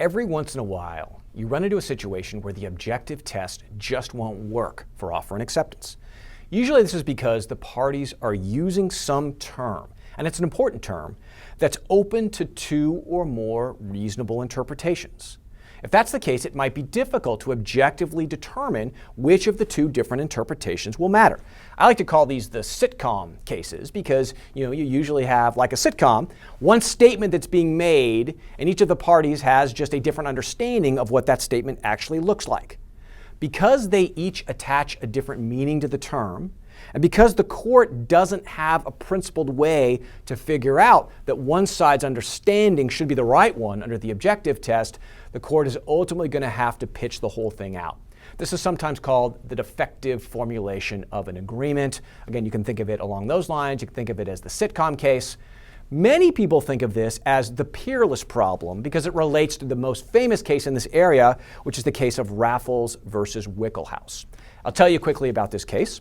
Every once in a while, you run into a situation where the objective test just won't work for offer and acceptance. Usually this is because the parties are using some term, and it's an important term, that's open to two or more reasonable interpretations. If that's the case, it might be difficult to objectively determine which of the two different interpretations will matter. I like to call these the sitcom cases because you usually have, like a sitcom, one statement that's being made and each of the parties has just a different understanding of what that statement actually looks like. Because they each attach a different meaning to the term, and because the court doesn't have a principled way to figure out that one side's understanding should be the right one under the objective test, the court is ultimately going to have to pitch the whole thing out. This is sometimes called the defective formulation of an agreement. Again, you can think of it along those lines. You can think of it as the sitcom case. Many people think of this as the Peerless problem because it relates to the most famous case in this area, which is the case of Raffles versus Wickel House. I'll tell you quickly about this case.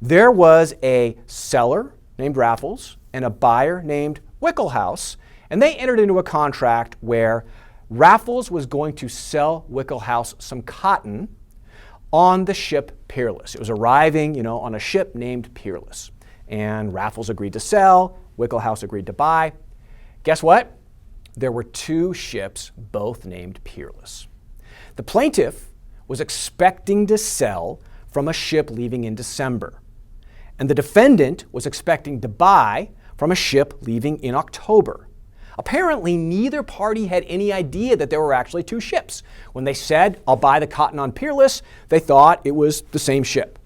There was a seller named Raffles and a buyer named Wickel House, and they entered into a contract where Raffles was going to sell Wickel House some cotton on the ship Peerless. It was arriving, on a ship named Peerless. And Raffles agreed to sell, Wickel House agreed to buy. Guess what? There were two ships, both named Peerless. The plaintiff was expecting to sell from a ship leaving in December. And the defendant was expecting to buy from a ship leaving in October. Apparently, neither party had any idea that there were actually two ships. When they said, "I'll buy the cotton on Peerless," they thought it was the same ship.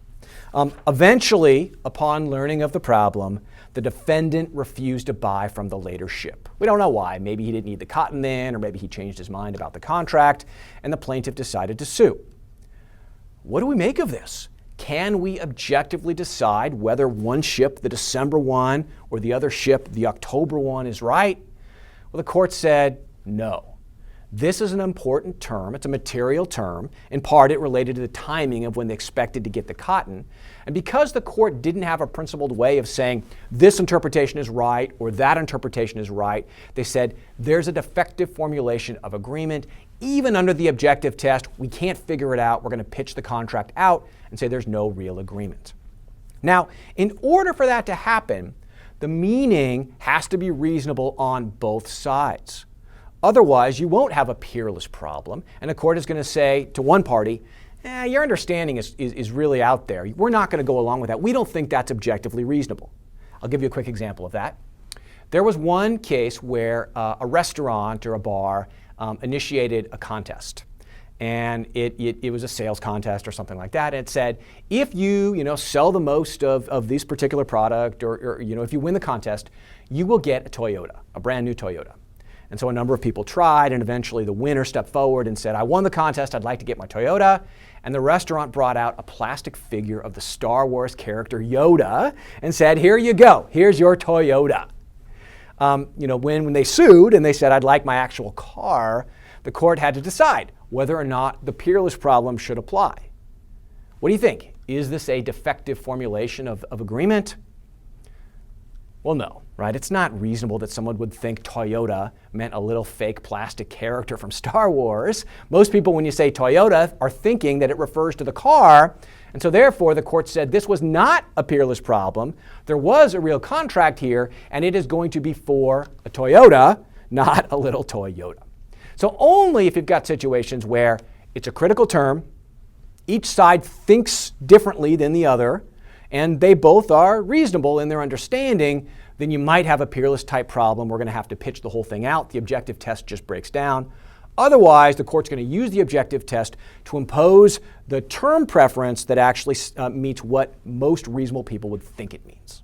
Eventually, upon learning of the problem, the defendant refused to buy from the later ship. We don't know why. Maybe he didn't need the cotton then, or maybe he changed his mind about the contract, and the plaintiff decided to sue. What do we make of this? Can we objectively decide whether one ship, the December one, or the other ship, the October one, is right? Well, the court said no. This is an important term. It's a material term. In part, it related to the timing of when they expected to get the cotton. And because the court didn't have a principled way of saying this interpretation is right or that interpretation is right, they said there's a defective formulation of agreement. Even under the objective test, we can't figure it out. We're going to pitch the contract out and say there's no real agreement. Now, in order for that to happen, the meaning has to be reasonable on both sides. Otherwise, you won't have a Peerless problem, and the court is going to say to one party, your understanding is really out there. We're not going to go along with that. We don't think that's objectively reasonable. I'll give you a quick example of that. There was one case where a restaurant or a bar initiated a contest. And it was a sales contest or something like that. And it said, if you sell the most of this particular product or if you win the contest, you will get a Toyota, a brand new Toyota. And so a number of people tried, and eventually the winner stepped forward and said, I won the contest, I'd like to get my Toyota. And the restaurant brought out a plastic figure of the Star Wars character Yoda and said, here you go, here's your Toyota. When they sued and they said, I'd like my actual car, the court had to decide whether or not the Peerless problem should apply. What do you think? Is this a defective formulation of agreement? Well, no, right? It's not reasonable that someone would think Toyota meant a little fake plastic character from Star Wars. Most people, when you say Toyota, are thinking that it refers to the car. And so therefore, the court said this was not a Peerless problem. There was a real contract here, and it is going to be for a Toyota, not a little Toyota. So only if you've got situations where it's a critical term, each side thinks differently than the other, and they both are reasonable in their understanding, then you might have a Peerless type problem. We're going to have to pitch the whole thing out. The objective test just breaks down. Otherwise, the court's going to use the objective test to impose the term preference that actually meets what most reasonable people would think it means.